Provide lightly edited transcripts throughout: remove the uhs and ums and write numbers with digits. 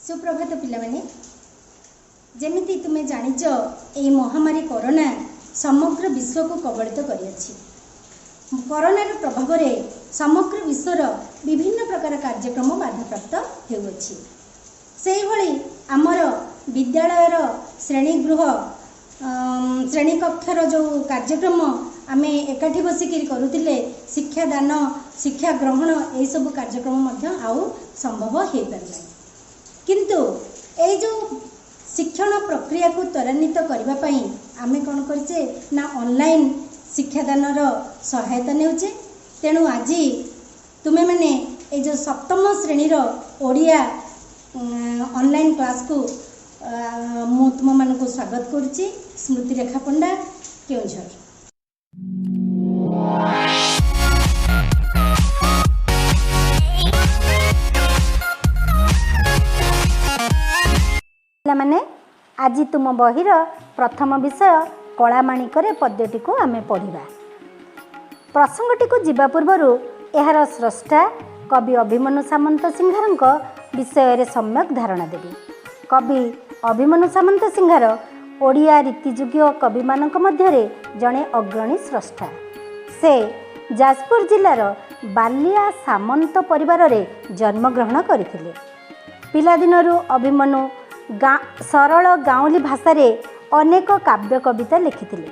सुप्रभात पिलामाने जेमिति तुमे जानिच एई महामारी कोरोना समग्र विश्व को कबलित करियछि। कोरोनार प्रभाव रे समग्र विश्वर विभिन्न प्रकार कार्यक्रम बाधाप्राप्त हेउछि। सेहि भली आमर विद्यालयर श्रेणीगृह श्रेणी कक्षर जो कार्यक्रम आमे एकाठी बसिकी करुतिले शिक्षादान शिक्षा ग्रहण एई सब कार्यक्रम मध्य आउ संभव हे पारला। किंतु ए जो शिक्षण प्रक्रिया को त्वरान्वित करबा पई आमे कोन करछे ना ऑनलाइन शिक्षादानर सहायता नेउछे। तेणु आज तुमे माने ए जो सप्तम श्रेणी रो ओडिया ऑनलाइन क्लास को मु तुम मानकु स्वागत करुछि। स्मृति रेखा पंडा केउझर। माने आज तुम बहिर प्रथम विषय कलामाणिकर पद्यटी को आमे पढ़िबा। प्रसंगटी को जीवा पूर्वरु एहार स्रष्टा कवि अभिमन्यु सामंत सिंहारଙ୍କ विषय रे सम्यक धारणा देबी। कवि अभिमन्यु सामंत सिंहार ओडिया रीतिजुग्य कवि मानक मध्य रे जणे अग्रणी स्रष्टा। से जाजपुर जिल्लार बालिया सामंत परिवार रे जन्मग्रहण करथिले। पिलादिनरु अभिमन्यु सरल गाँवली भाषा रे अनेक काव्य कविता लिखिथिले।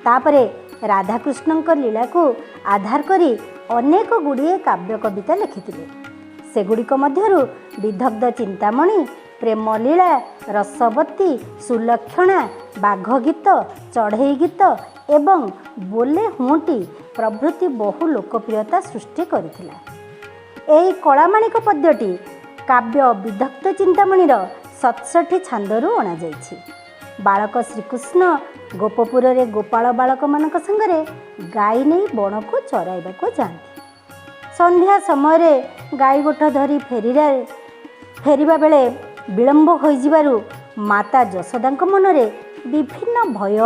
तापरे राधाकृष्णଙ୍କ लीला को आधार करी अनेक गुड़िए काव्य कविता लिखिथिले। सेगुड़िक मध्यरु विदग्ध चिंतामणि, प्रेम लीला, रसवती, सुलक्षणा, बाघ गीत, चढ़ई गीत एवं बोले हुंटी प्रभृति बहु लोकप्रियता सृष्टि करथिला। एई कलामाणिक पद्यटी काव्य विदग्ध चिंतामणिर 67 छांदरू अणा जाइछि। बालक श्रीकृष्ण गोपपुर रे गोपाल बालक मानक संगरे गाई नहीं बण को चराइबा को जाती। संध्या समय रे गाई गोठ धरी फेरिबा बेले विलंब होई जिबारु माता यशोदांक मनरे विभिन्न भय,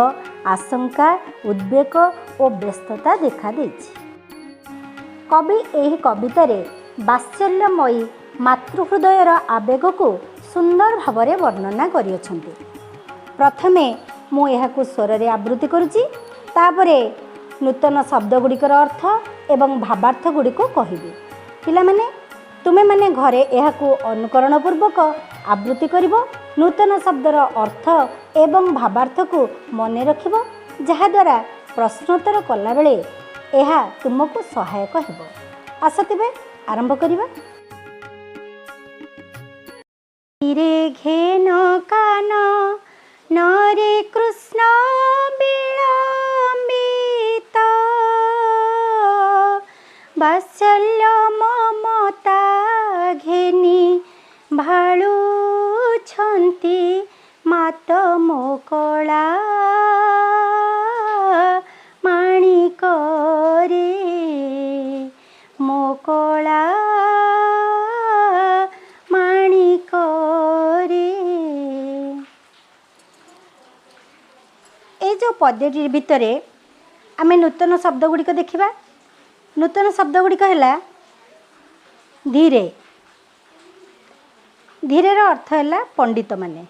आशंका, उद्वेग और व्यस्तता देखा देछि। कवि एही कवितारे वात्सल्यमयी मातृहृदयर आवेग को सुंदर भावरे वर्णना करियछन्ति। प्रथमे मु एहाकु स्वर रे आवृत्ति करुछि, तापरे नूतन शब्द गुड़िकर अर्थ एवं भावार्थ गुड़िक कहिबी। पिला माने तुमे माने घरे एहाकु अनुकरण पूर्वक आवृत्ति करिवो। नूतन शब्दर अर्थ एवं भावार्थ को मने रखिवो, जहा द्वारा प्रश्नोत्तर कला बेले एहा तुमको सहायक हेबो। आस तेबे आरंभ करिबा। रे घेन कान नरे कृष्ण विलंबित वात्सल्य ममता घेनी भाळुछन्ति मात मो कला माणिक रे मो कला माणिक रे। ए जो पद्यटी भितरे आमे नूतन शब्द गुड़िक देखिबा। नूतन शब्द गुड़िक हैला धीरे। धीरे रो अर्थ हैला पंडित माने।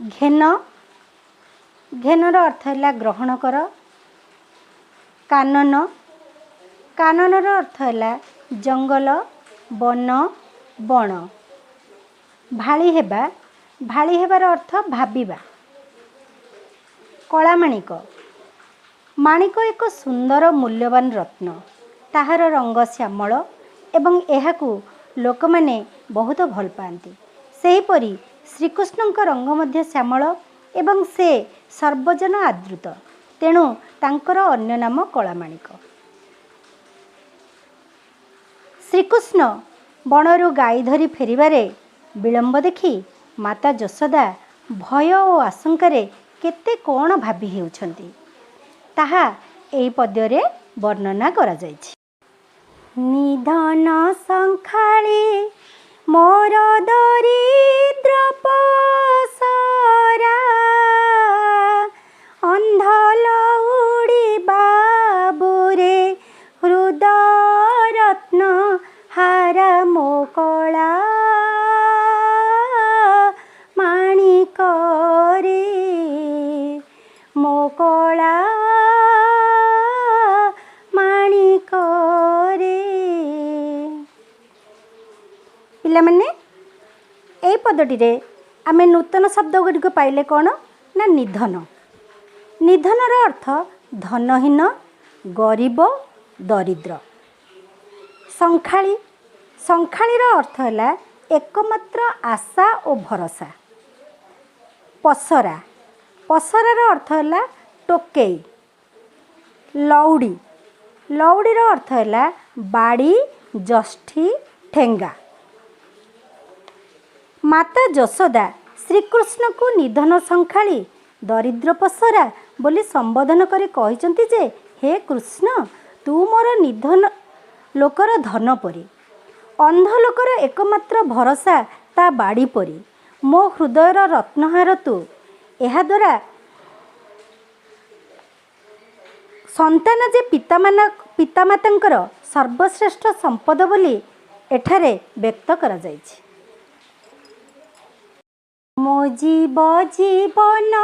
घेन, घेन रो अर्थ हैला ग्रहण कर। कानन, कानन रो अर्थ हैला जंगल, वन, बण। भाली हेबा, भाली हेबार अर्थ भाबिबा। कलामाणिक, माणिक एक सुंदर मूल्यवान रत्न। ताहार रंग श्यामल एवं एहाकू लोक माने बहुत भल पाती। सेहीपरि श्रीकृष्णଙ୍କ रंग मध्य श्यामल एवं से सर्वजन आदृत। तेणु तांकर अन्य नाम कलामाणिक। श्रीकृष्ण बणरू गाई धरी फेरिबारे विलंब देखि माता यशोदा भय और आशंकार केते कोण भाबी हेउछन्ति ताहा एई पद्यरे वर्णना करा जायछि। निधन संखाली मोर दरिद्र पसरा अंधल उड़ी बाबुरे हृदय रत्न हारा मो कला ପିଲାମାନେ ଏଇ ପଦଟିରେ ଆମେ ନୂତନ ଶବ୍ଦ ଗୁଡ଼ିକ ପାଇଲେ କ'ଣ ନା ନିଧନ। ନିଧନର ଅର୍ଥ ଧନହୀନ, ଗରିବ, ଦରିଦ୍ର। ସଂଖାଳୀ, ସଂଖାଳୀର ଅର୍ଥ ହେଲା ଏକମାତ୍ର ଆଶା ଓ ଭରସା। ପସରା, ପସରାର ଅର୍ଥ ହେଲା ଟୋକେଇ। ଲଉଡ଼ି, ଲଉଡ଼ିର ଅର୍ଥ ହେଲା ବାଡ଼ି, ଜଷ୍ଠି, ଠେଙ୍ଗା। ମାତା ଯଶୋଦା ଶ୍ରୀକୃଷ୍ଣଙ୍କୁ ନିଧନ ସଂଖାଳୀ, ଦରିଦ୍ର ପସରା ବୋଲି ସମ୍ବୋଧନ କରି କହିଛନ୍ତି ଯେ, ହେ କୃଷ୍ଣ, ତୁ ମୋର ନିଧନ ଲୋକର ଧନ ପରି, ଅନ୍ଧ ଲୋକର ଏକମାତ୍ର ଭରସା ତା ବାଡ଼ି ପରି, ମୋ ହୃଦୟର ରତ୍ନହାର ତୁ। ଏହାଦ୍ୱାରା ସନ୍ତାନ ଯେ ପିତାମାତାଙ୍କର ସର୍ବଶ୍ରେଷ୍ଠ ସମ୍ପଦ ବୋଲି ଏଠାରେ ବ୍ୟକ୍ତ କରାଯାଇଛି। ମୋ ଜୀବନ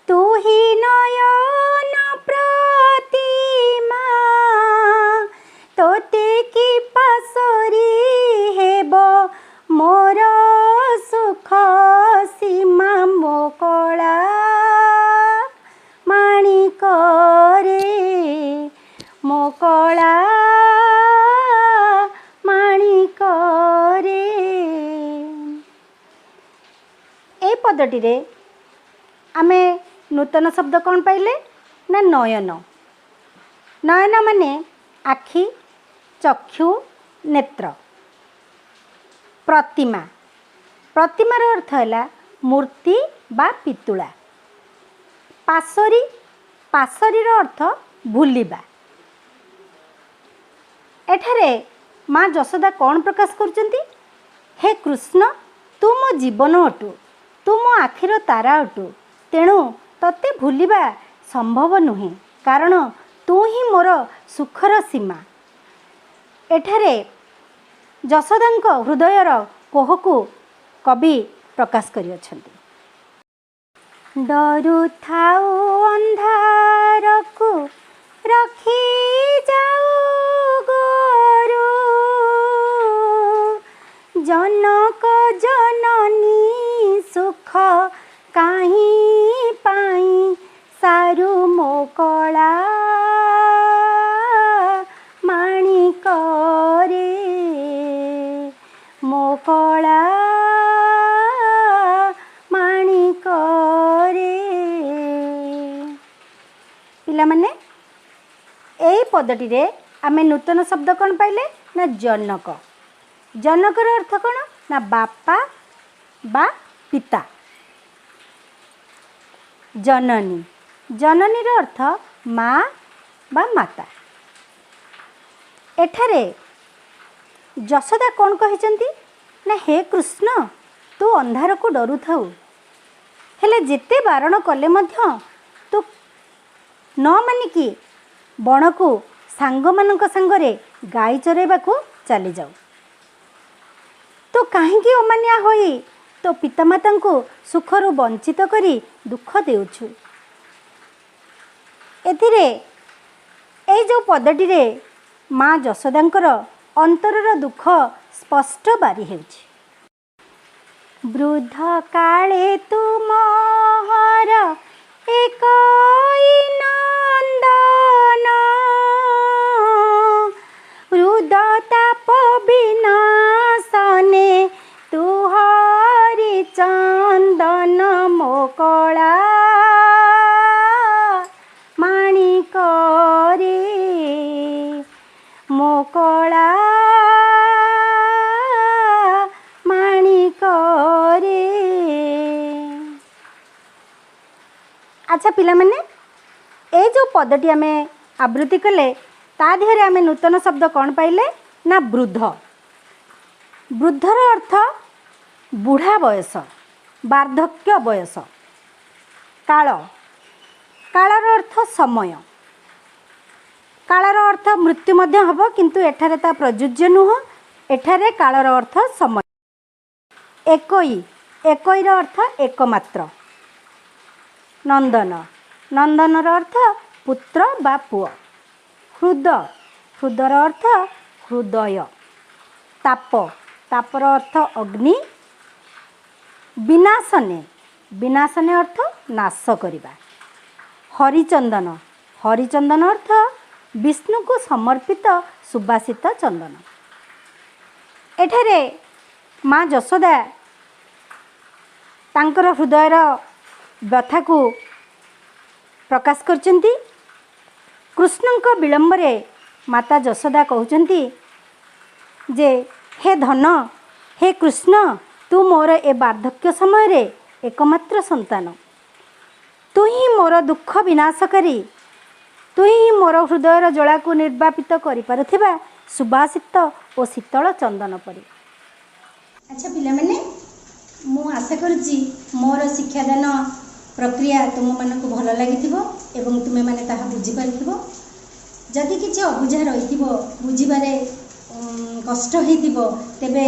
ତୁ ହି ନୟନ ପ୍ରତିମା, ତୋତେ କି ପାଶୋରି ହେବ ମୋର ସୁଖ ସୀମା। ମୋ କଳା ମାଣିକରେ, ମୋ କଳା ମାଣିକରେ। এই ପଦଟିରେ ଆମେ ନୂତନ ଶବ୍ଦ କ'ଣ ପାଇଲେ ନା ନୟନ। ନୟନ ମାନେ ଆଖି, ଚକ୍ଷୁ, ନେତ୍ର। ପ୍ରତିମା, ପ୍ରତିମାର ଅର୍ଥ ହେଲା ମୂର୍ତ୍ତି ବା ପିତୁଳା। ପାଶୋରି, ପାଶୋରିର ଅର୍ଥ ଭୁଲିବା। ଏଠାରେ ମା ଯଶୋଦା କ'ଣ ପ୍ରକାଶ କରୁଛନ୍ତି? ହେ କୃଷ୍ଣ, ତୁ ମୋ ଜୀବନ ଅଟୁ, ତୁ ମୋ ଆଖିର ତାରା ଅଟୁ, ତେଣୁ ତୋତେ ଭୁଲିବା ସମ୍ଭବ ନୁହେଁ, କାରଣ ତୁ ହିଁ ମୋର ସୁଖର ସୀମା। ଏଠାରେ ଯଶୋଦାଙ୍କ ହୃଦୟର କୋହକୁ କବି ପ୍ରକାଶ କରିଅଛନ୍ତି। ଡରୁଥାଉ ଅନ୍ଧାରକୁ ରଖି ଯାଉ ଗୋରୁ, ଜନକ ଜନନୀ ସୁଖ କାହିଁ ପାଇଁ ସାରୁ। ମୋ କଳା ମାଣିକରେ, ମୋ କଳା ମାଣିକରେ। ପିଲାମାନେ ଏହି ପଦଟିରେ ଆମେ ନୂତନ ଶବ୍ଦ କ'ଣ ପାଇଲେ ନା ଜନକ। ଜନକର ଅର୍ଥ କ'ଣ ନା ବାପା ବା ପିତା। ଜନନୀ, ଜନନୀର ଅର୍ଥ ମା ବା ମାତା। ଏଠାରେ ଯଶୋଦା କ'ଣ କହିଛନ୍ତି ନା ହେ କୃଷ୍ଣ, ତୁ ଅନ୍ଧାରକୁ ଡରୁଥାଉ, ହେଲେ ଯେତେ ବାରଣ କଲେ ମଧ୍ୟ ତୁ ନ ମାନିକି ବଣକୁ ସାଙ୍ଗମାନଙ୍କ ସାଙ୍ଗରେ ଗାଈ ଚରାଇବାକୁ ଚାଲିଯାଉ। ତୁ କାହିଁକି ଅମାନିଆ ହୋଇ ତୋ ପିତାମାତାଙ୍କୁ ସୁଖରୁ ବଞ୍ଚିତ କରି ଦୁଃଖ ଦେଉଛୁ। ଏଥିରେ ଏଇ ଯେଉଁ ପଦଟିରେ ମା ଯଶୋଦାଙ୍କର ଅନ୍ତରର ଦୁଃଖ ସ୍ପଷ୍ଟ ବାରି ହେଉଛି। ବୃଦ୍ଧ କାଳେ ତୁମର ଏକଇ ନନ୍ଦନ, ହୃଦତାପ ବିନାଶନେ ତୁ ହରି ଚନ୍ଦନ। ମୋ କଳା ମାଣିକରେ, ମୋ କଳା ମାଣିକରେ। ଆଚ୍ଛା ପିଲାମାନେ, এই ଯେଉଁ ପଦଟି ଆମେ ଆବୃତ୍ତି କଲେ ତା ଦେହରେ ଆମେ ନୂତନ ଶବ୍ଦ କ'ଣ ପାଇଲେ ନା ବୃଦ୍ଧ। ବୃଦ୍ଧର ଅର୍ଥ ବୁଢ଼ା ବୟସ, ବାର୍ଦ୍ଧକ୍ୟ ବୟସ। କାଳ, କାଳର ଅର୍ଥ ସମୟ। କାଳର ଅର୍ଥ ମୃତ୍ୟୁ ମଧ୍ୟ ହେବ, କିନ୍ତୁ ଏଠାରେ ତା ପ୍ରଯୁଜ୍ୟ ନୁହଁ। ଏଠାରେ କାଳର ଅର୍ଥ ସମୟ। ଏକଇ, ଏକଇର ଅର୍ଥ ଏକମାତ୍ର। ନନ୍ଦନ, ନନ୍ଦନର ଅର୍ଥ ପୁତ୍ର ବା ପୁଅ। ହୃଦ, ହୃଦର ଅର୍ଥ ହୃଦୟ। ତାପ, तापर अर्थ अग्नि, विनाशने विनाशने अर्थ नाश करिबा। हरिचंदन हरिचंदन अर्थ विष्णु को समर्पित सुबासित चंदन। एठारे माँ यशोदा तांकर हृदयर व्यथा को प्रकाश करचंती। कृष्णଙ୍କ विलंबरे माता यशोदा कहउचंती जे हे धन, हे कृष्ण, तू मोर ए वार्धक्य समय रे एकमात्र संतान, तू ही मोर दुख विनाशकारी, तू ही मोर हृदयर जला को निर्वापित करि पारुथिबा सुबासित और शीतल चंदन परी। अच्छा पिला माने, मु आशा करुच्ची मोर शिक्षादान प्रक्रिया तुम मान को भल लगी एवं तुम्हें मैंने ताहा बुझी पारिथिबो। जदि किसी अबुझा रही बुझीबारे कष्ट होइथिबो तेबे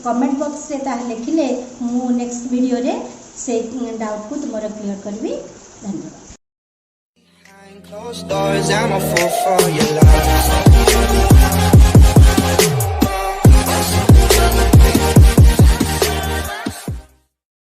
कमेंट बॉक्स रे ताहा लिखिले मु नेक्स्ट वीडियो रे से डाउट को तुमरा क्लियर करबी। धन्यवाद। Closed doors, I'm a fool for your love.